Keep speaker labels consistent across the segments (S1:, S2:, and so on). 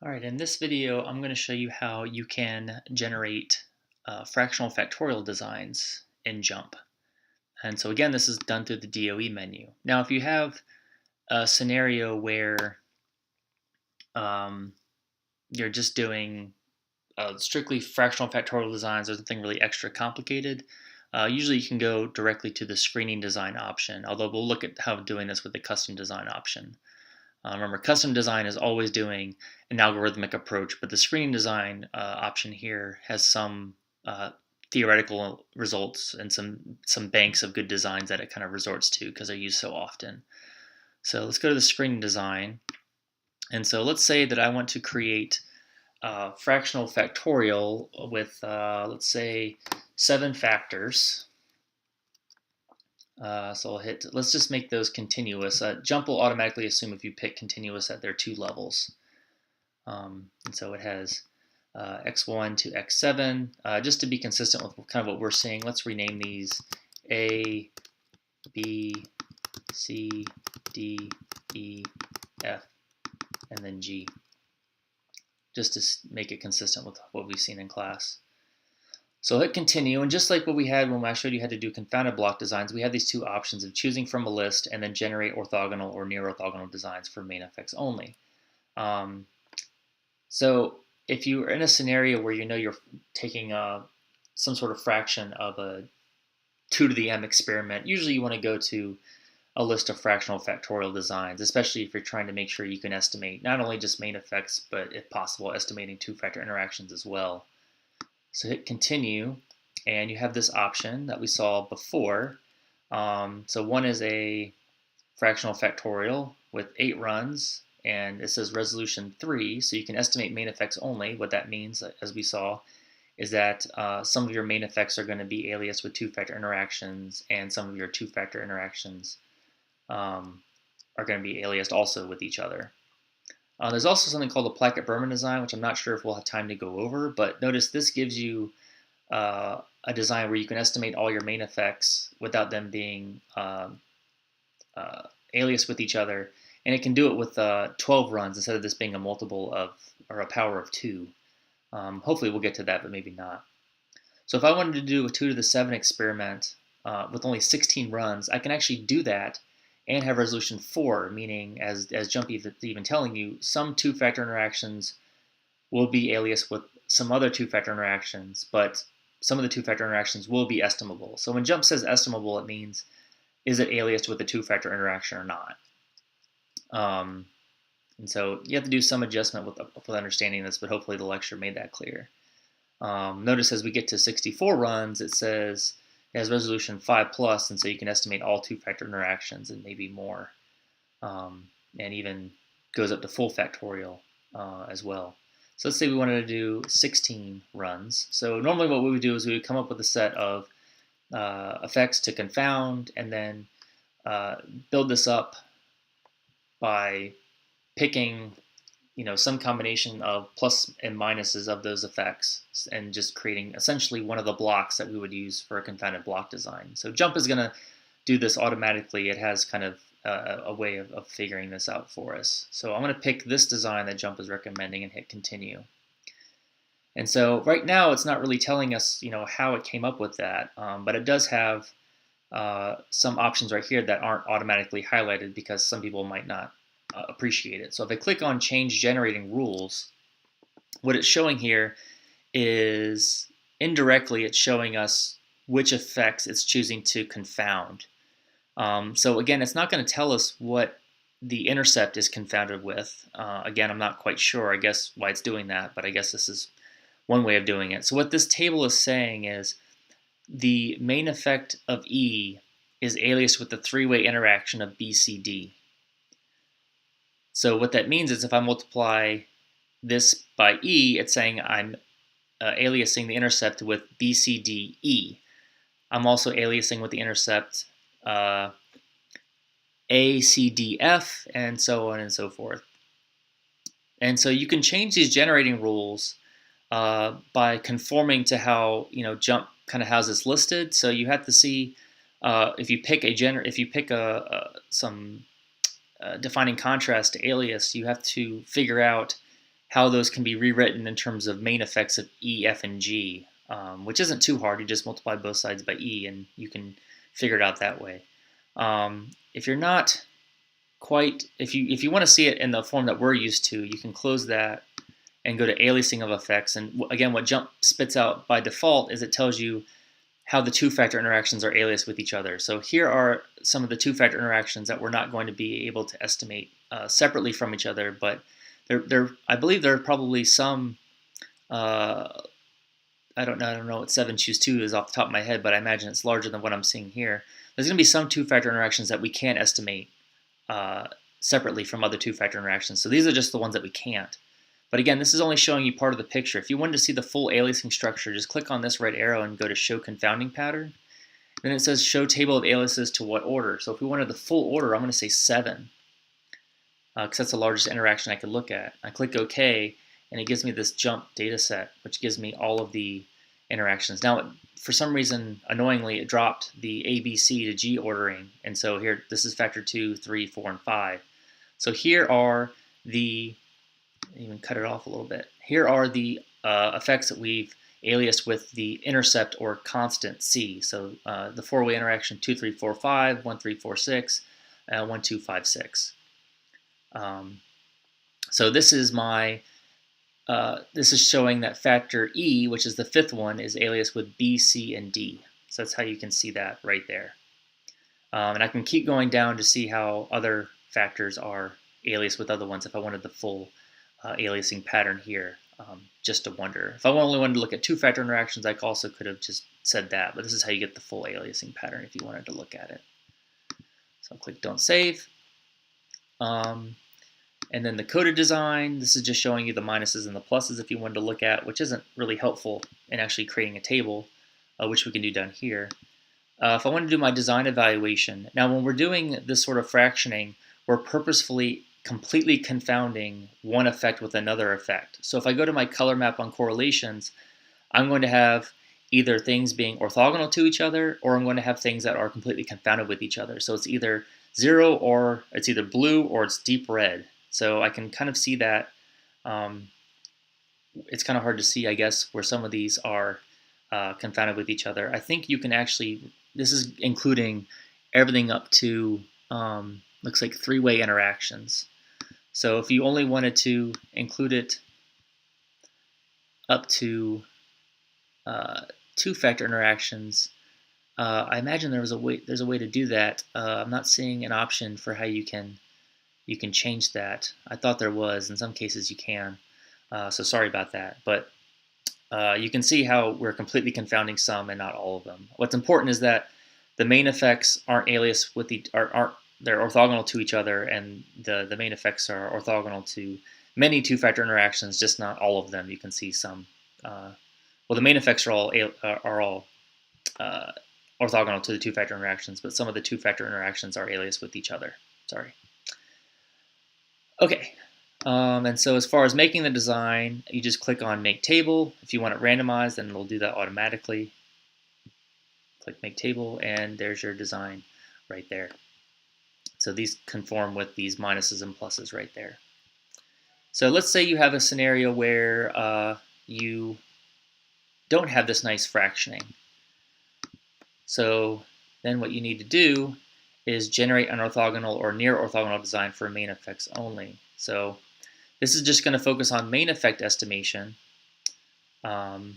S1: All right, in this video, I'm going to show you how you can generate fractional factorial designs in JMP. And so again, this is done through the DOE menu. Now, if you have a scenario where um, you're just doing strictly fractional factorial designs, there's nothing really extra complicated, usually you can go directly to the screening design option, although we'll look at how doing this with the custom design option. Remember, custom design is always doing an algorithmic approach, but the screening design option here has some theoretical results and some banks of good designs that it kind of resorts to because they're used so often. So let's go to the screening design. And so let's say that I want to create fractional factorial with, let's say, 7 factors. So I'll hit, let's just make those continuous. JMP will automatically assume if you pick continuous that there are 2 levels. And so it has x1 to x7. Just to be consistent with kind of what we're seeing, let's rename these A, B, C, D, E, F, and then G, just to make it consistent with what we've seen in class. So hit continue, and just like what we had when I showed you how to do confounded block designs, we have these 2 options of choosing from a list and then generate orthogonal or neurorthogonal designs for main effects only. So if you're in a scenario where you know you're taking some sort of fraction of a 2 to the m experiment, usually you want to go to a list of fractional factorial designs, especially if you're trying to make sure you can estimate not only just main effects, but if possible, estimating 2-factor interactions as well. So hit continue, and you have this option that we saw before. So one is a fractional factorial with 8 runs, and it says resolution 3, so you can estimate main effects only. What that means, as we saw, is that some of your main effects are going to be aliased with 2-factor interactions, and some of your 2-factor interactions are going to be aliased also with each other. There's also something called the Plackett-Berman design, which I'm not sure if we'll have time to go over, but notice this gives you a design where you can estimate all your main effects without them being aliased with each other, and it can do it with 12 runs instead of this being a multiple of, or a power of 2. Hopefully we'll get to that, but maybe not. So if I wanted to do a 2 to the 7 experiment with only 16 runs, I can actually do that and have resolution 4, meaning, as JMP is even telling you, some 2-factor interactions will be aliased with some other 2-factor interactions, but some of the 2-factor interactions will be estimable. So when JMP says estimable, it means, is it aliased with a 2-factor interaction or not? And so you have to do some adjustment with understanding this, but hopefully the lecture made that clear. Notice as we get to 64 runs, it says it has resolution 5+, and so you can estimate all 2-factor interactions and maybe more, and even goes up to full factorial as well. So let's say we wanted to do 16 runs. So normally what we would do is we would come up with a set of effects to confound, and then build this up by picking some combination of plus and minuses of those effects and just creating essentially one of the blocks that we would use for a confounded block design. So JMP is going to do this automatically. It has kind of a way of figuring this out for us. So I'm going to pick this design that JMP is recommending and hit continue. And so right now it's not really telling us how it came up with that, but it does have some options right here that aren't automatically highlighted because some people might not appreciate it. So if I click on change generating rules, what it's showing here is indirectly it's showing us which effects it's choosing to confound. So again, it's not going to tell us what the intercept is confounded with. Again, I'm not quite sure, I guess, why it's doing that, but I guess this is one way of doing it. So what this table is saying is the main effect of E is aliased with the 3-way interaction of BCD. So what that means is if I multiply this by E, it's saying I'm aliasing the intercept with BCDE. I'm also aliasing with the intercept ACDF, and so on and so forth. And so you can change these generating rules by conforming to how JMP kind of has this listed. So you have to see if you pick some defining contrast to alias, you have to figure out how those can be rewritten in terms of main effects of E, F, and G, which isn't too hard. You just multiply both sides by E, and you can figure it out that way. If you're not quite, if you want to see it in the form that we're used to, you can close that and go to aliasing of effects. And again, what JMP spits out by default is it tells you how the two-factor interactions are aliased with each other. So here are some of the two-factor interactions that we're not going to be able to estimate separately from each other, but I believe there are probably some, I don't know what 7 choose 2 is off the top of my head, but I imagine it's larger than what I'm seeing here. There's going to be some two-factor interactions that we can't estimate separately from other two-factor interactions. So these are just the ones that we can't. But again, this is only showing you part of the picture. If you wanted to see the full aliasing structure, just click on this red arrow and go to Show Confounding Pattern. Then it says Show Table of Aliases to what order. So if we wanted the full order, I'm going to say 7, because that's the largest interaction I could look at. I click OK, and it gives me this JMP data set, which gives me all of the interactions. Now, for some reason, annoyingly, it dropped the A, B, C to G ordering. And so here, this is factor 2, 3, 4, and 5. So here are the, even cut it off a little bit. Here are the effects that we've aliased with the intercept or constant C. So the four-way interaction 2, 3, 4, 5, 1, 3, 4, 6, 1, 2, 5, 6. So this is my this is showing that factor E, which is the 5th one, is aliased with B, C, and D. So that's how you can see that right there. And I can keep going down to see how other factors are aliased with other ones if I wanted the full aliasing pattern here, just to wonder. If I only wanted to look at two-factor interactions, I also could have just said that, but this is how you get the full aliasing pattern if you wanted to look at it. So I'll click Don't Save. And then the coded design, this is just showing you the minuses and the pluses if you wanted to look at, which isn't really helpful in actually creating a table, which we can do down here. If I want to do my design evaluation, now when we're doing this sort of fractioning, we're purposefully completely confounding one effect with another effect. So if I go to my color map on correlations, I'm going to have either things being orthogonal to each other, or I'm going to have things that are completely confounded with each other. So it's either 0, or it's either blue, or it's deep red. So I can kind of see that. It's kind of hard to see, I guess, where some of these are confounded with each other. I think you can actually, this is including everything up to, looks like 3-way interactions. So if you only wanted to include it up to 2-factor interactions, I imagine there's a way to do that. I'm not seeing an option for how you can change that. I thought there was. In some cases you can. So sorry about that. But you can see how we're completely confounding some and not all of them. What's important is that the main effects aren't aliased with they're orthogonal to each other, and the main effects are orthogonal to many two-factor interactions, just not all of them. You can see some. Well, the main effects are all orthogonal to the two-factor interactions, but some of the two-factor interactions are aliased with each other. Sorry. Okay, and so as far as making the design, you just click on Make Table. If you want it randomized, then it'll do that automatically. Click Make Table, and there's your design right there. So these conform with these minuses and pluses right there. So let's say you have a scenario where you don't have this nice fractioning. So then what you need to do is generate an orthogonal or near orthogonal design for main effects only. So this is just going to focus on main effect estimation. And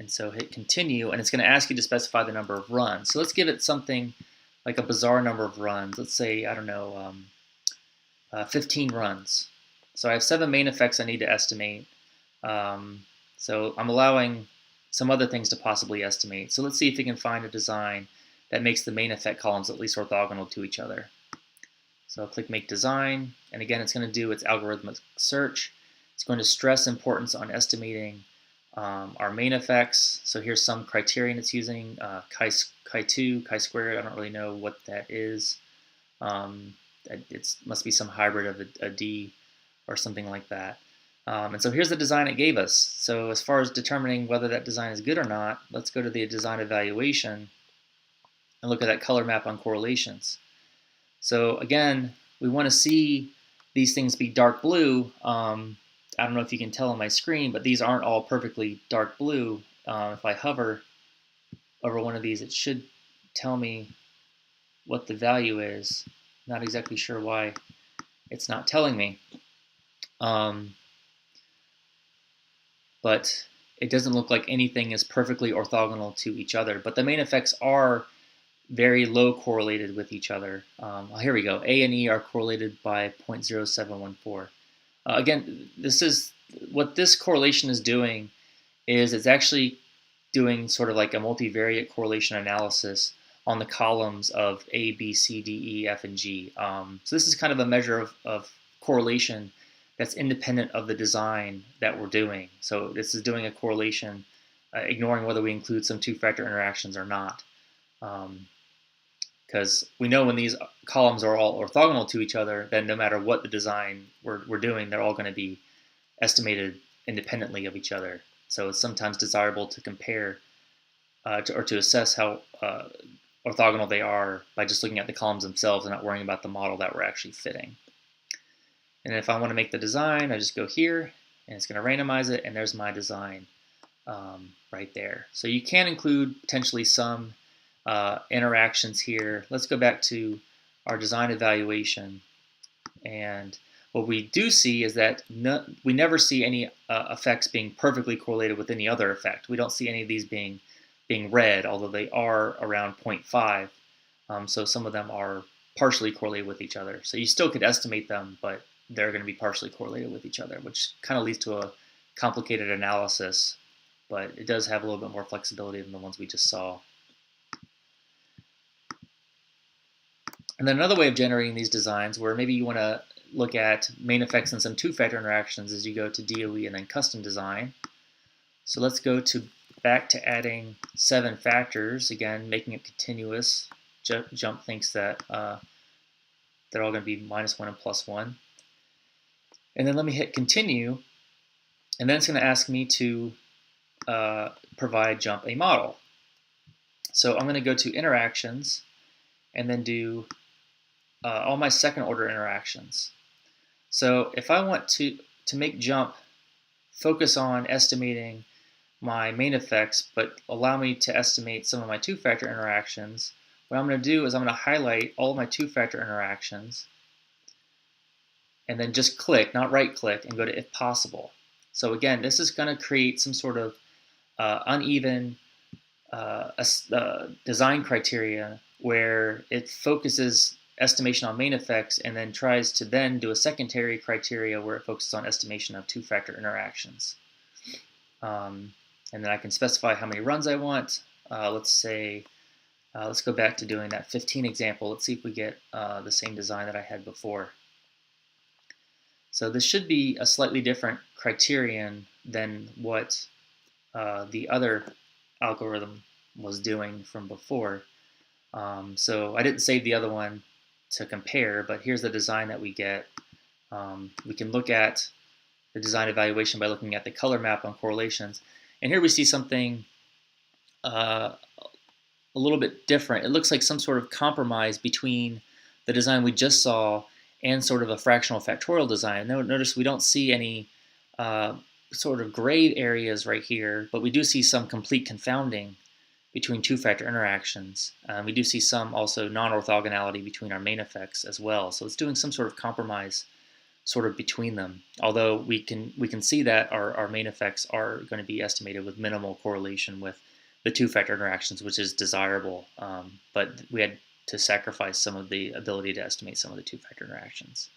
S1: so hit continue, and it's going to ask you to specify the number of runs. So let's give it something like a bizarre number of runs. Let's say, I don't know, 15 runs. So I have 7 main effects I need to estimate. So I'm allowing some other things to possibly estimate. So let's see if we can find a design that makes the main effect columns at least orthogonal to each other. So I'll click Make Design, and again it's going to do its algorithmic search. It's going to stress importance on estimating our main effects. So here's some criterion it's using, chi2, chi-squared, I don't really know what that is. It must be some hybrid of a D or something like that. And so here's the design it gave us. So as far as determining whether that design is good or not, let's go to the design evaluation and look at that color map on correlations. So again, we want to see these things be dark blue I don't know if you can tell on my screen, but these aren't all perfectly dark blue. If I hover over one of these, it should tell me what the value is. Not exactly sure why it's not telling me. But it doesn't look like anything is perfectly orthogonal to each other. But the main effects are very low correlated with each other. Here we go. A and E are correlated by 0.0714. Again, this is what this correlation is doing is it's actually doing sort of like a multivariate correlation analysis on the columns of A, B, C, D, E, F, and G. So this is kind of a measure of correlation that's independent of the design that we're doing. So this is doing a correlation, ignoring whether we include some two-factor interactions or not. Because we know when these columns are all orthogonal to each other, then no matter what the design we're doing, they're all going to be estimated independently of each other. So it's sometimes desirable to compare or to assess how orthogonal they are by just looking at the columns themselves and not worrying about the model that we're actually fitting. And if I want to make the design, I just go here, and it's going to randomize it, and there's my design right there. So you can include potentially some interactions here. Let's go back to our design evaluation. And what we do see is that we never see any effects being perfectly correlated with any other effect. We don't see any of these being red, although they are around 0.5. So some of them are partially correlated with each other. So you still could estimate them, but they're going to be partially correlated with each other, which kind of leads to a complicated analysis, but it does have a little bit more flexibility than the ones we just saw. And then another way of generating these designs where maybe you want to look at main effects and some two-factor interactions is you go to DOE and then custom design. So let's go back to adding 7 factors, again, making it continuous. JMP thinks that they're all going to be -1 and +1. And then let me hit continue, and then it's going to ask me to provide JMP a model. So I'm going to go to interactions and then do all my second order interactions. So if I want to make JMP focus on estimating my main effects but allow me to estimate some of my two-factor interactions, what I'm going to do is I'm going to highlight all of my two-factor interactions and then just click, not right-click, and go to if possible. So again, this is going to create some sort of uneven design criteria where it focuses estimation on main effects and then tries to then do a secondary criteria where it focuses on estimation of two-factor interactions. And then I can specify how many runs I want. Let's say, let's go back to doing that 15 example. Let's see if we get the same design that I had before. So this should be a slightly different criterion than what the other algorithm was doing from before. So I didn't save the other one to compare, but here's the design that we get. We can look at the design evaluation by looking at the color map on correlations. And here we see something a little bit different. It looks like some sort of compromise between the design we just saw and sort of a fractional factorial design. Notice we don't see any sort of gray areas right here, but we do see some complete confounding between two-factor interactions. We do see some also non-orthogonality between our main effects as well. So it's doing some sort of compromise sort of between them. Although we can see that our main effects are going to be estimated with minimal correlation with the two-factor interactions, which is desirable. But we had to sacrifice some of the ability to estimate some of the two-factor interactions.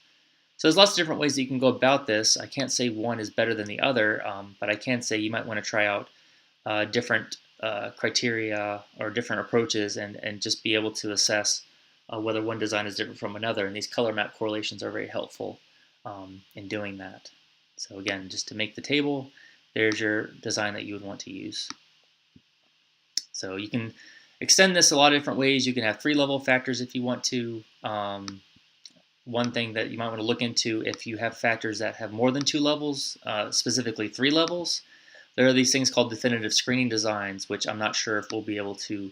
S1: So there's lots of different ways that you can go about this. I can't say one is better than the other, but I can say you might want to try out different criteria or different approaches and just be able to assess whether one design is different from another. And these color map correlations are very helpful in doing that. So again, just to make the table, there's your design that you would want to use. So you can extend this a lot of different ways. You can have 3-level factors if you want to. One thing that you might want to look into if you have factors that have more than 2 levels, specifically 3 levels, there are these things called definitive screening designs, which I'm not sure if we'll be able to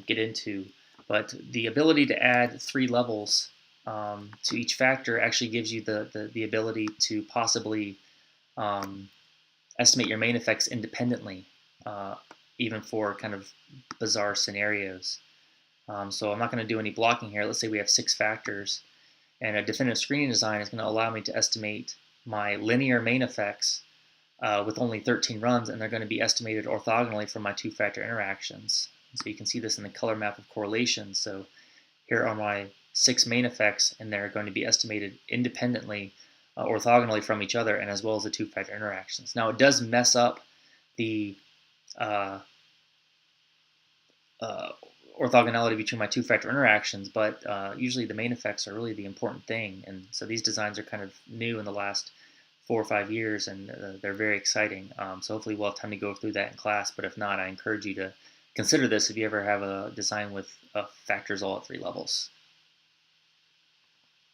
S1: get into. But the ability to add 3 levels to each factor actually gives you the ability to possibly estimate your main effects independently, even for kind of bizarre scenarios. So I'm not going to do any blocking here. Let's say we have 6 factors, and a definitive screening design is going to allow me to estimate my linear main effects with only 13 runs, and they're going to be estimated orthogonally from my 2-factor interactions. So you can see this in the color map of correlation. So here are my 6 main effects, and they're going to be estimated independently, orthogonally from each other, and as well as the 2-factor interactions. Now it does mess up the orthogonality between my 2-factor interactions, but usually the main effects are really the important thing. And so these designs are kind of new in the last 4 or 5 years, and they're very exciting. So hopefully we'll have time to go through that in class, but if not, I encourage you to consider this if you ever have a design with factors all at 3 levels.